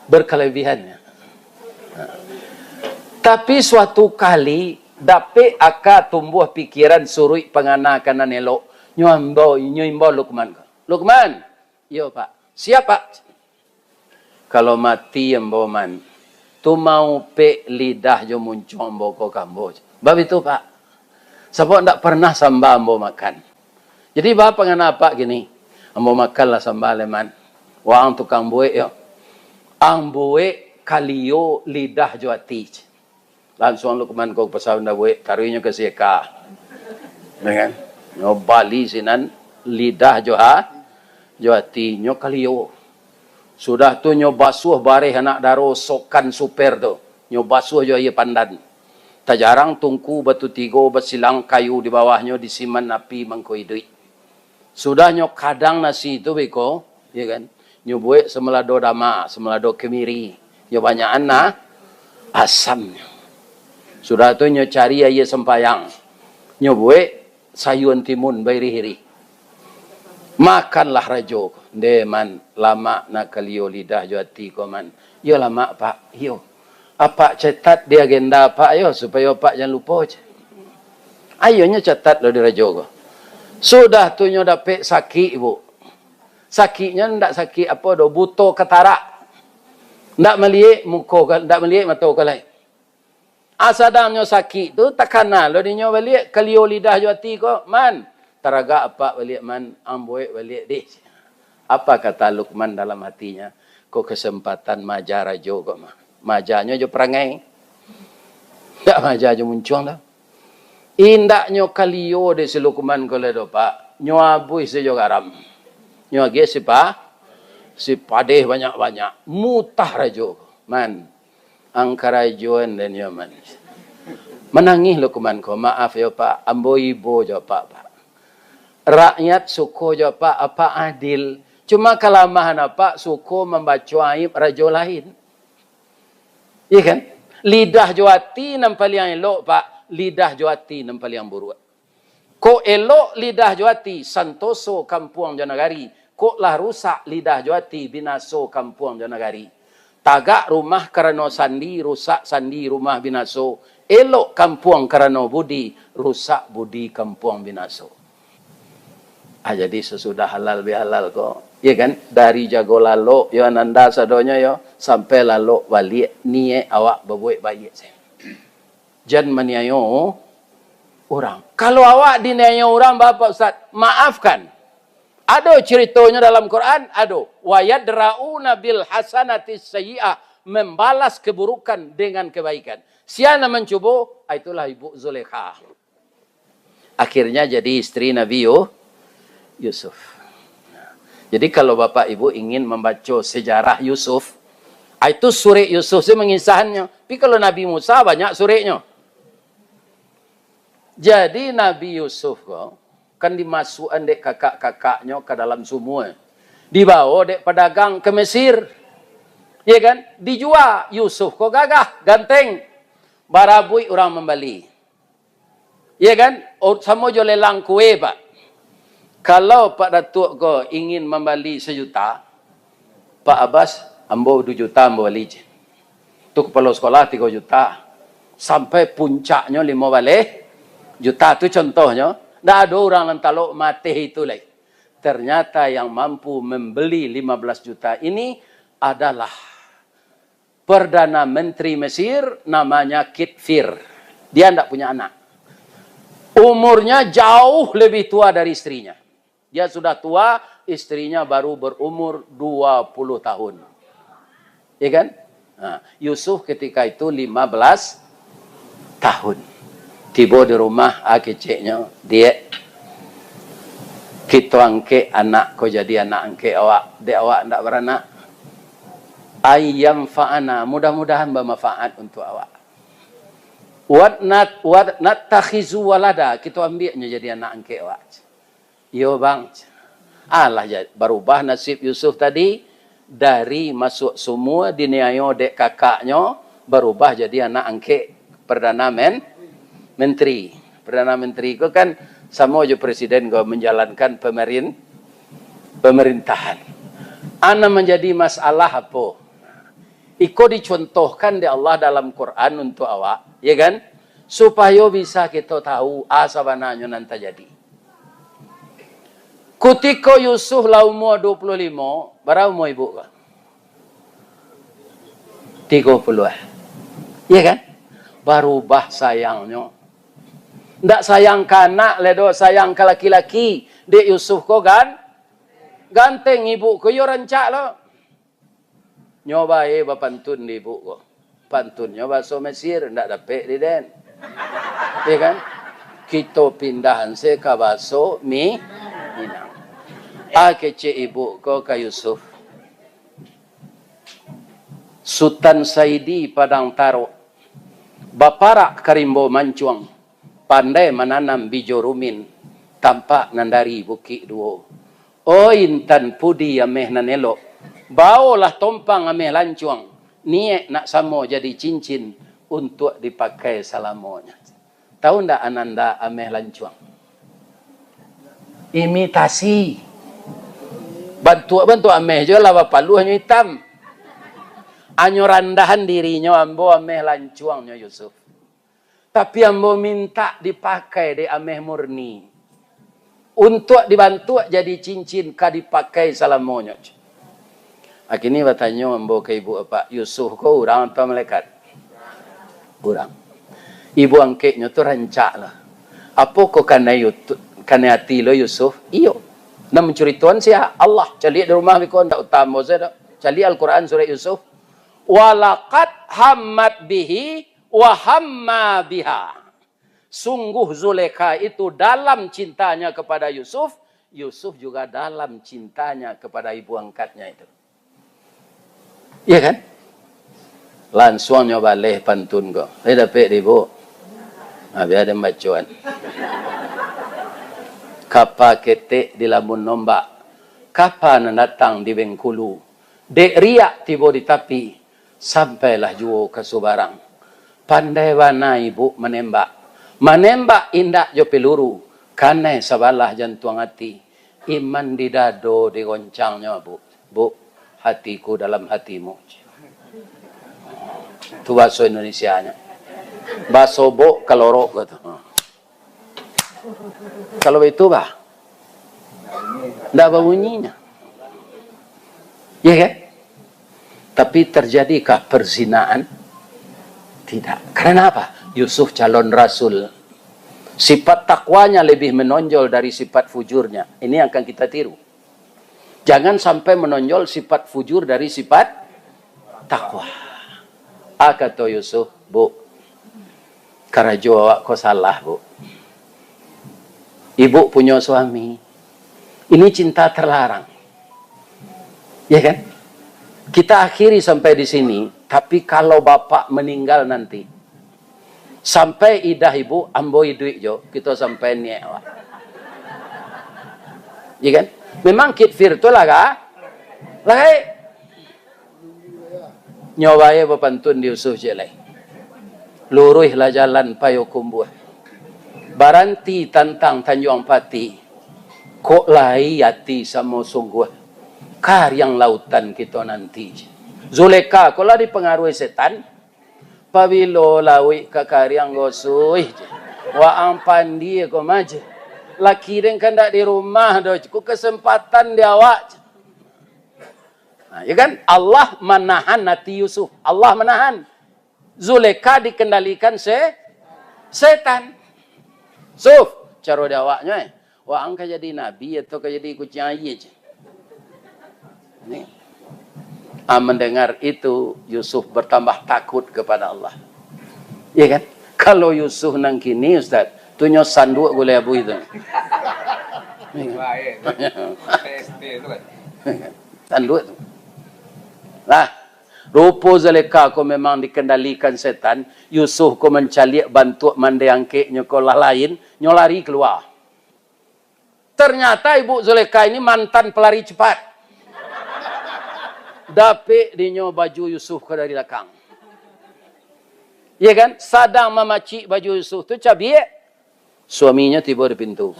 Berkelebihannya. Tapi suatu kali dapat akak tumbuh pikiran surui penganakan elok. Nyoimbau Lukman. Lukman. Yo Pak. Siap Pak. Kalau mati yang man. Tu mau pe lidah jo muncul boko kambo. Bab itu Pak. Sebab tak pernah sambal ambo makan. Jadi bapa kenapa gini? Ambo makanlah sambal leman. Wang tukang buik yo. Ang buik kalio lidah jo ati. Langsung Lukman kau pasal nda buik karunya ke siaka. Dengan nyo Bali sinan lidah jo ati nyo kalio. Sudah tu nyo basuh bareh anak daro sokan super tu. Nyo basuh jo ia pandan. Tak jarang tungku batu tigo bersilang kayu di bawahnya disiman api mangkoi duit. Sudah nyo kadang nasi itu beko, ya kan? Nyo buat semelado dama, semelado kemiri. Nyo banyak anak asamnya. Sudah tu nyo cari aye sempayang. Nyo buat sayuan timun bairi-hiri. Makanlah rajo. Deman lama nak kalio lidah jati koman. Yo lama Pak, yo. Apa catat di agenda Pak ayo supaya Pak jangan lupa. Ayonya catat lo di rajo ko. Sudah tu nyo dapat sakit ibu. Sakitnya ndak sakit apa do buto ketara. Ndak melihat muka, ndak melihat mata kalai. Asadang nyo sakit tu takana lo di nyo balik kalio lidah jati ko man. Taraga apa balik man amboe balik deh. Apa kata Lukman dalam hatinya? Ko kesempatan maja rajo ko mah. Majanya jo perangai. Tak maja jo muncul dah. Indaknya kalio de si Lukman ko le do Pak. Nyo abui se jo garam. Nyo age si si padeh banyak-banyak. Mutah rajo. Man. Angkarajoan dan yo man. Menangis Lukman ko. Maaf yo Pak. Ambo ibu jo Pak. Rakyat suku jo Pak. Apa adil. Cuma kelamahan apa suku membaca aib rajo lain. Iya kan? Lidah Jawati nampak yang elok Pak. Lidah Jawati nampak yang buruk. Ko elok lidah Jawati santoso kampung Janagari. Ko lah rusak lidah Jawati binaso kampung Janagari. Tagak rumah karena sandi rusak sandi rumah binaso. Elok kampung karena budi rusak budi kampung binaso. Jadi sesudah halal bihalal kok. Ya kan? Dari jago lalu, ya nanda sadonya ya, sampai lalu balik, niye awak berbuat baik saya. Jan maniayo, orang. Kalau awak diniaya orang, Bapak Ustaz, maafkan. Ada ceritanya dalam Quran, ada. Wa yadra'una bil hasanati sayyi'ah, membalas keburukan dengan kebaikan. Siapa mencoba, itulah Ibu Zulekha. Akhirnya jadi istri Nabi Yusuf. Jadi kalau Bapak Ibu ingin membaca sejarah Yusuf, itu surah Yusuf itu mengisahkannya. Tapi kalau Nabi Musa banyak surahnya. Jadi Nabi Yusuf kan dimasukkan dek kakak-kakaknya ke dalam sumur. Dibawa dek pedagang ke Mesir. Ya kan? Dijual. Yusuf kok gagah, ganteng. Barabui orang membeli. Ya kan? Sama jo lelang kue, Pak. Kalau Pak Datuk ko ingin membeli 1 juta, Pak Abbas, ambo 2 juta ambo beli. Itu kepala sekolah 3 juta. Sampai puncaknya 15 juta. Itu contohnya. Tidak ada orang yang taluk mati itu lagi. Ternyata yang mampu membeli 15 juta ini adalah Perdana Menteri Mesir, namanya Kitfir. Dia tidak punya anak. Umurnya jauh lebih tua dari istrinya. Dia sudah tua, istrinya baru berumur 20 tahun. Ya kan? Nah, Yusuf ketika itu 15 tahun. Tiba di rumah akeceknya, dia kita angke anak kau jadi anak angke awak, dia awak tidak beranak. Ayam fa'ana, mudah-mudahan bermanfaat untuk awak. Wat nat takhizu walada, kita ambilnya jadi anak angke awak. Yo bang, Allah berubah nasib Yusuf tadi dari masuk semua diniayo dek kakaknya berubah jadi anak angke Perdana Menteri. Perdana Menteri itu kan sama aja presiden kau menjalankan pemerintahan. Ana menjadi masalah apa? Iko dicontohkan di Allah dalam Quran untuk awak, ya kan? Supaya bisa kita tahu asabananya nanti jadi. Ketika Yusuf lah umur 25, berapa umur ibu? 30. Ya kan? Berubah sayangnya. Tidak sayang ke anak, ledo sayang ke laki-laki. Dek Yusuf kok kan? Ganteng ibu ko, yo rancak lo. Nyoba bapantun di ibu ko. Pantun nyoba so Mesir, tidak dapat di den. Ya kan? Kita pindahan se ke baso Minang. Kece ibu ko ke Yusuf. Sultan Saidi Padang Taro. Baparak Karimbo Mancuang. Pandai menanam bijo rumin, tampak nandari bukit duo. O intan pudi ameh nanelo, bawalah tompang ameh lancuang, niat nak samo jadi cincin untuk dipakai salamonya. Tahu ndak ananda ameh lancuang? Imitasi. Bantu ameh je lah bapak lu hanya hitam. Anyo randahan dirinya ambo ameh lancuangnya Yusuf. Tapi ambo minta dipakai di ameh murni. Untuk dibantu jadi cincin ka dipakai salamonya. Akhirnya bertanya ambo ke ibu apa, Yusuf kau orang atau malaikat? Orang. Ibu angketnya tu rancak lah. Apa kau kena hati lo Yusuf? Iyo. Nak mencuri Tuhan siya Allah. Cari di rumah bikon tak utama saya. Cari Al-Quran surah Yusuf. Walaqad hammat bihi wa hamma biha. Sungguh Zulekha itu dalam cintanya kepada Yusuf, Yusuf juga dalam cintanya kepada ibu angkatnya itu. Iya kan? Langsung nyoba leh pantun ko. Saya dapat ibu. Biar ada bacuan. Kapa ketek di lamun nombak. Kapan datang di Bengkulu. Dek riak tiba di tapi. Sampailah juo ke Subarang. Pandai wana ibu menembak. Menembak indak jo peluru. Karena sabalah jantung hati. Iman di dado di goncangnya bu. Bu, hatiku dalam hatimu. Itu bahasa Indonesianya. Bahasa bo kalorok gitu. Kalau itu bah. Tidak bunyinya. Ya kan? Tapi terjadikah perzinaan? Tidak. Karena apa? Yusuf calon rasul. Sifat takwanya lebih menonjol dari sifat fujurnya. Ini yang akan kita tiru. Jangan sampai menonjol sifat fujur dari sifat takwa. Kata Yusuf, Bu, karajo awak kau salah, Bu. Ibu punya suami. Ini cinta terlarang. Ya kan? Kita akhiri sampai di sini. Tapi kalau bapak meninggal nanti, sampai idah ibu, amboi duit jo, kita sampai niat awak. Ya kan? Memang kit virtual lah kah? Lah nyobaye bapantun di Yusuf jelai. Luruhlah jalan payukum buah. Baranti tantang Tanjung Pati. Kok lai yati sama sungguh. Karyang lautan kita nanti. Zuleka, kalau dipengaruhi setan, pabilo lawi ke karyang gosuh. Wa ampandi ko maje. Laki den kandak di rumah do, ku kesempatan dia awak. Nah, ya kan? Allah menahan hati Yusuf. Allah menahan. Zuleka dikendalikan setan. Yusuf, cara dia awaknya. Wah, angka jadi nabi atau jadi kucing aja. Ini. Mendengar itu, Yusuf bertambah takut kepada Allah. Ya kan? Kalau Yusuf nang kini, Ustaz, tunyo sanduk boleh abu itu. Sanduk itu. Nah, rupa Zulekha ko memang dikendalikan setan, Yusuf ko mencaliak bantu mandai angke nyokolah lain, nyolari keluar. Ternyata Ibu Zulekha ini mantan pelari cepat. Dapik dinyo baju Yusuf ke dari belakang. Ya kan? Sadang memacik baju Yusuf tu cabiak. Suaminya tiba di pintu.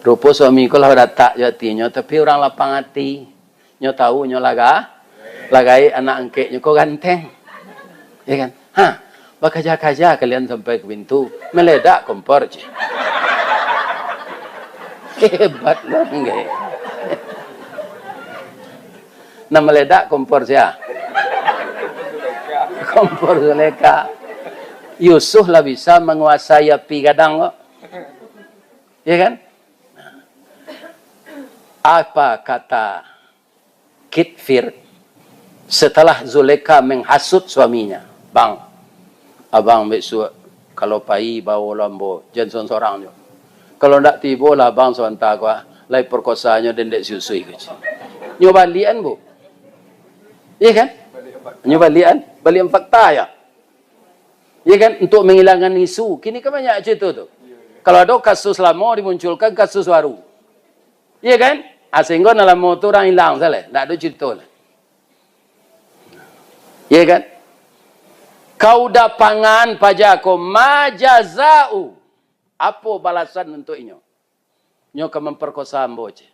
Rupa suami ko lah datang jatinya, tapi orang lapang hati. Nyo tahu nyo lagai anak angkeknya ko ganteng. Ya kan? Bakaja-kaja kalian sampai ke pintu, meledak kompor je. Hebat loh enggak. Nah meledak kompor saya. Kompor Zulekha. Yusuf lah bisa menguasai api gadang kok. Ya kan? Apa kata Kitfir setelah Zulekha menghasut suaminya? Bang, abang besok kalau pai bawa lambo jangan seorang je. Kalau ndak tiba lah bang sebentar gua lai perkosanya dan dek susui ke. Nyoba lian bu. Iya kan? Nyoba lian, balian fakta ya. Iya kan? Untuk menghilangkan isu. Kini kan banyak cerita tu. Kalau ada kasus lama dimunculkan kasus baru. Iya kan? Sehingga dalam motor orang hilang salah. Tak ada cerita lah. Iya kan? Kau dah pangan pajako majazau. Apa balasan untuk inyo? Inyo ke memperkosa amboce.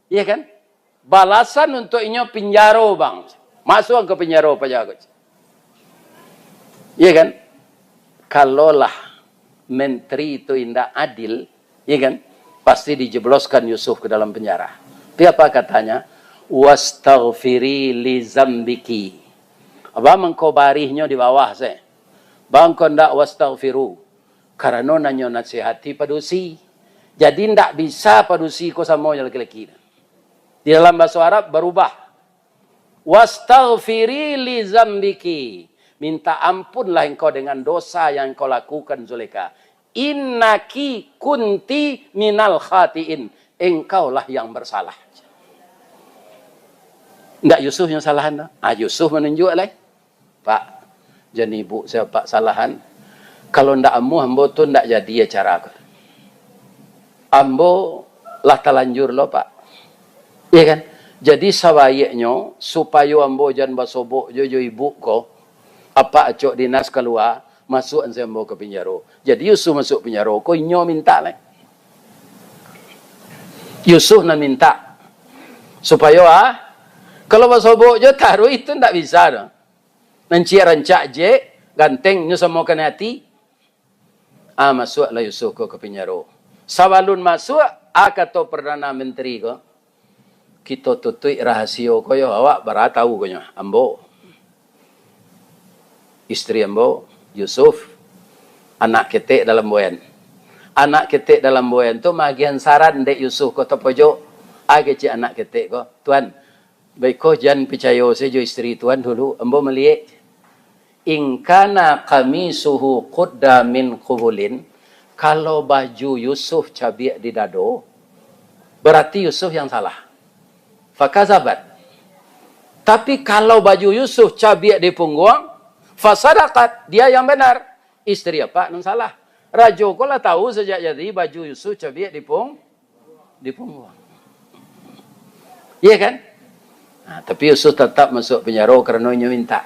Iya kan? Balasan untuk inyo penjaro bang. Masuk ke penjaro pajako. Iya kan? Kalaulah menteri itu indah adil, iya kan? Pasti dijebloskan Yusuf ke dalam penjara. Tapi apa katanya? Wastaghfiri li zambiki. Abang mengkobarinya di bawah saya. Bang kau ndak wastaghfiru. Karena nanyo nasihati padusi. Jadi ndak bisa padusi ko sama laki-laki. Di dalam bahasa Arab berubah. Wastaghfiri li zambiki. Minta ampunlah engkau dengan dosa yang engkau lakukan Zulekha. Innaki kunti minal khatiin. Engkaulah yang bersalah. Enggak Yusuf yang salahan. Yusuf menunjuk lah. Pak, jadi ibu saya pak salahan. Kalau ndak ambo tu ndak jadi acara aku. Ambo lah talanjur lo pak. Iya kan? Jadi sawayeknya supaya ambo jangan basobok jojo ibu ko. Apa acok dinas keluar masuk ambo ke penjara. Jadi Yusuf masuk penjara ko inyo minta lah. Yusuf nak minta supaya kalau basobok jo taruh itu ndak bisa dah. Nanti rancak je ganteng nyo sama kan hati. Masuklah Yusuf ke penjara. Sawalun masuk, kata Perdana Menteri ko, kita tutup rahasia ko yo awak bara tahu ko nya. Ambo, istri ambo, Yusuf, Anak ketik dalam boyan. Anak ketik dalam boyan tu magian saran dek Yusuf kota pojok. Age cik anak ketik ko. Tuan, baik ko jangan percaya sejo isteri tuan dulu. Embo melihat. Ingkana qamisuhu qudda min qubulin. Kalau baju Yusuf cabiak di dado, berarti Yusuf yang salah. Fakazabat. Tapi kalau baju Yusuf cabiak di punggung, fasadakat, dia yang benar. Istri apa? Yang salah. Rajo ko lah tahu sejak jadi baju Yusuf cabiak di punggung. Iya kan? Nah, tapi Yusuf tetap masuk penjara kerana dia minta.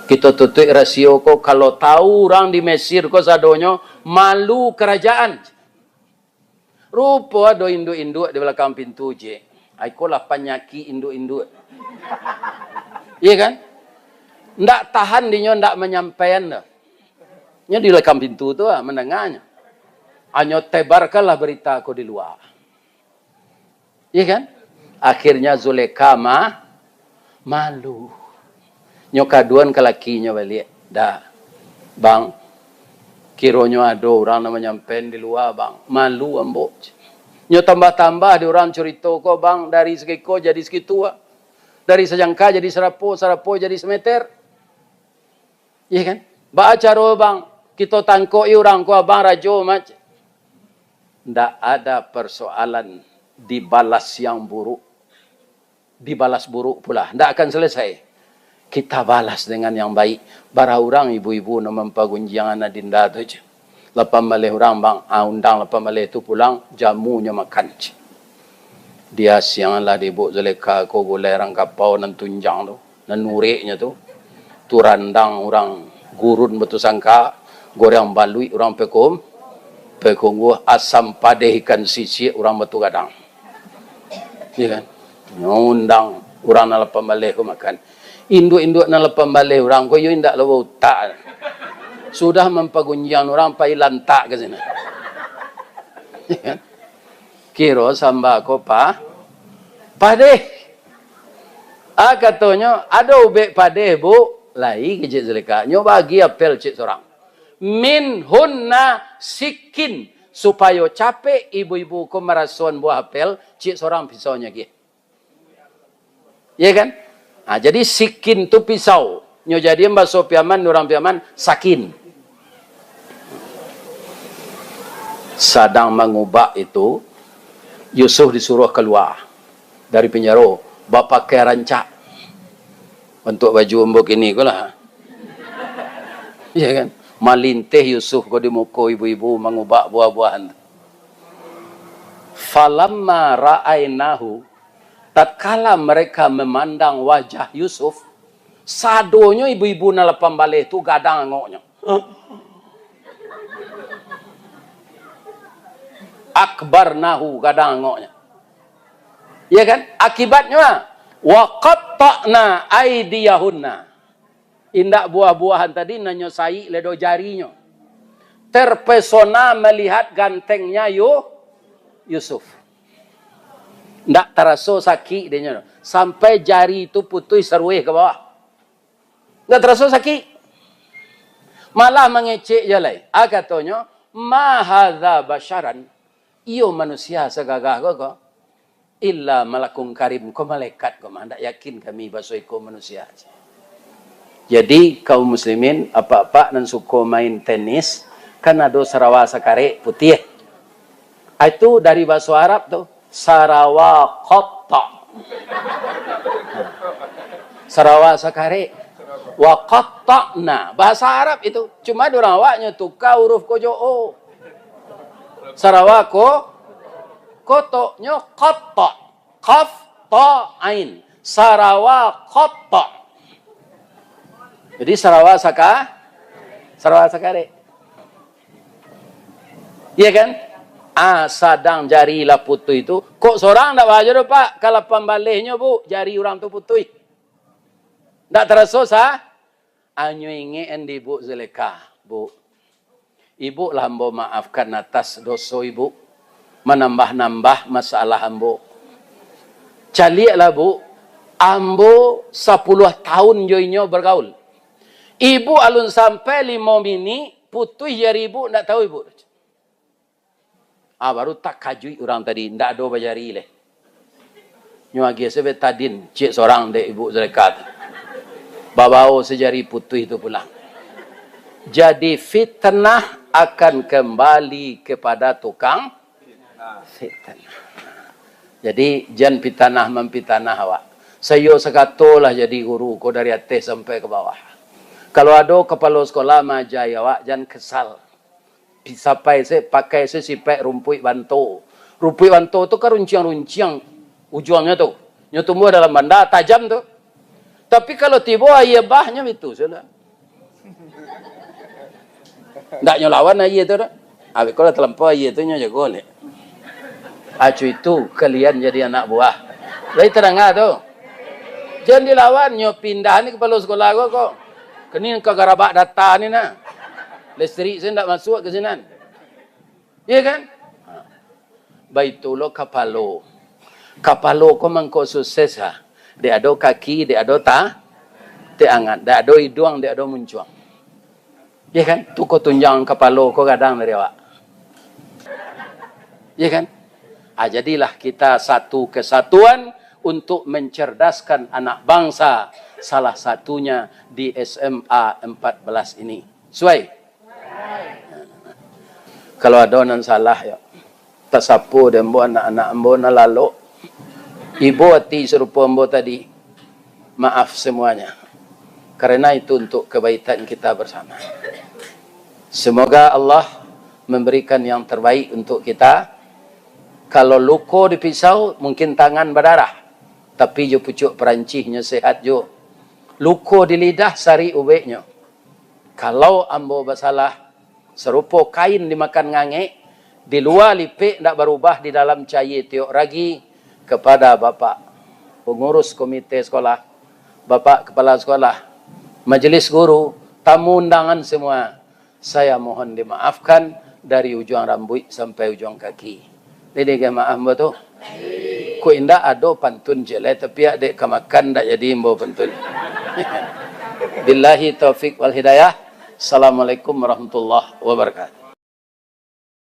Kita tutup rasio ko kalau tahu orang di Mesir ko sadonyo malu kerajaan. Rupa ada induk-induk di belakang pintu je. Aku lah penyaki induk-induk. Iya kan? Ndak tahan dia ndak menyampaikan dah. Nya di belakang pintu tu mendengarnya. Hanya tebarkanlah berita aku di luar. Iya kan? Akhirnya Zulekha malu. Nyokaduan ke lakinya balik. Dah. Bang, kironyo ada orang nama nyampen di luar bang. Malu ambo. Nyo tambah-tambah di orang cerita ko bang. Dari segi ko jadi segi tua. Dari sejangka jadi serapo jadi semeter. Iya kan? Baca ro bang. Kita tangkoi orang ko abang rajo mac. Ndak ada persoalan dibalas yang buruk. Dibalas buruk pula. Ndak akan selesai. Kita balas dengan yang baik. Bara orang ibu-ibu nak mempagunjian adinda tu je. Lepas malih orang bang, undang lepas malih tu pulang, jamunya makan je. Dia siang lah di Buk Zulekha ko boleh orang kapau nan tunjang tu. Nan nuriknya tu. Tu randang orang gurun betul sangka. Goreng balui orang pekum. Pekunggu asam padeh ikan sisi orang betul gadang. Ya kan? Undang orang nak lepas malih ko makan. Induk-induk nak lepas balik orang ko yo indak lawa utak. Sudah mempagunjian orang pai lantak ke sini. Kira samba ko padeh. Katanya ada ubek padeh bu, lai ke Cik Zulekha. Nyo bagi apel cik seorang. Min hunna sikin supaya capek ibu-ibu ko merason buah apel cik seorang pisaunya ki. Ya kan? Nah, jadi sikin tu pisau. Nyo jadi bahasa piaman, orang piaman sakin. Sadang mengubah itu, Yusuf disuruh keluar dari penjara. Bapak pakai rancak. Untuk baju embok ini ko lah. Iya kan? Malintih Yusuf ko di muka ibu-ibu mengubah buah-buahan. Falamma ra'ainahu, tatkala mereka memandang wajah Yusuf, sadonyo ibu-ibu na lepan balik tu gadang ngoknya. Akbarnahu gadang ngoknya. Ya kan? Akibatnya wa qatta'na aydiyahunna. Indak buah-buahan tadi nanyosai ledo jarinya. Terpesona melihat gantengnya Yusuf. Ndak terasa sakit dia. Sampai jari itu putus seruih ke bawah. Ndak terasa sakit. Malah mengecek je lai. Katanya, ma hadza basyaran. Iyo manusia segagah ko. Illa malakun karim. Ko malaikat ko. Ndak yakin kami bahasa ko manusia. Jadi kaum muslimin apa-apa nan suka main tenis kan ada Sarawak sakare putih. Itu dari bahasa Arab tu. Sarawak qatta. Sarawak sakare. Wa qatta'na. Bahasa Arab itu. Cuma orang awaknya tukar huruf ko o. Sarawak ko kotoknya qatta. Qaf ta ain. Sarawak qatta. Jadi Sarawak sakare. Iya kan? Sadang jari lah putus itu. Kok seorang tak baca tu pak? Kalau pembalihnya bu, jari orang tu putus. Tak terasa sah? Anyu ingin di Buk Zulekha. Bu, ibu lah hambo maafkan atas dosa ibu. Menambah-nambah masalah hambo. Caliaklah bu. Ambo 10 tahun joinyo bergaul. Ibu alun sampai 5 mini putih jari ibu, ndak tahu ibu. Baru tak kajui orang tadi, ndak ada bajari leh. Nyuagi sebet tadin, cik seorang dek ibu zekat. Babao sejari putih itu pulang. Jadi fitnah akan kembali kepada tukang fitnah. Jadi jangan pitanah mempitanah awak. Saya sekatolah jadi guru ko dari atas sampai ke bawah. Kalau ada kepala sekolah majai awak jangan kesal. Sampai saya pakai saya sipek rumput banto. Rumput banto tu kan runciang-runciang ujungnya tu. Nya tumbuh dalam banda tajam tu. Tapi kalau tiba ayah bahnya itu sudah. Ndak nyolawan ayah tu dah. Habis kalau terlampau ayah tu nya jago ni. Acu itu kalian jadi anak buah. Lai terang tu. Jangan dilawan nyo pindah ni kepala sekolah gua kok. Kenin ke garabak data ni nah. Listrik saya ndak masuk ke sini. Iya kan? Baitulo kapalo. Kapalo ko mangko sukses ha. Dia ada kaki, dia ada te angat, dia ada hidung, dia ada muncuang. Iya kan? Tu ko tunjang kapalo ko kadang dari awak. Iya kan? Jadilah kita satu kesatuan untuk mencerdaskan anak bangsa. Salah satunya di SMA 14 ini. Suai? Kalau ada yang salah ya. Tasapu dan anak-anak ambo na lalu. Ibu hati serupa ambo tadi. Maaf semuanya. Karena itu untuk kebaikan kita bersama. Semoga Allah memberikan yang terbaik untuk kita. Kalau luko di pisau, mungkin tangan berdarah. Tapi jo pucuk perancihnya sehat jo. Luko di lidah, sari ubeknya. Kalau ambo bersalah, serupa kain dimakan ngangek, di luar lipik tidak berubah, di dalam cair tiok ragi, kepada Bapak pengurus komite sekolah, Bapak kepala sekolah, majelis guru, tamu undangan semua. Saya mohon dimaafkan dari ujung rambut sampai ujung kaki. Jadi ke maaf betul. Ku indah ada pantun jelek tapi adik kemakan tak jadi imbo pantun. Billahi taufik wal hidayah. Assalamualaikum warahmatullahi wabarakatuh.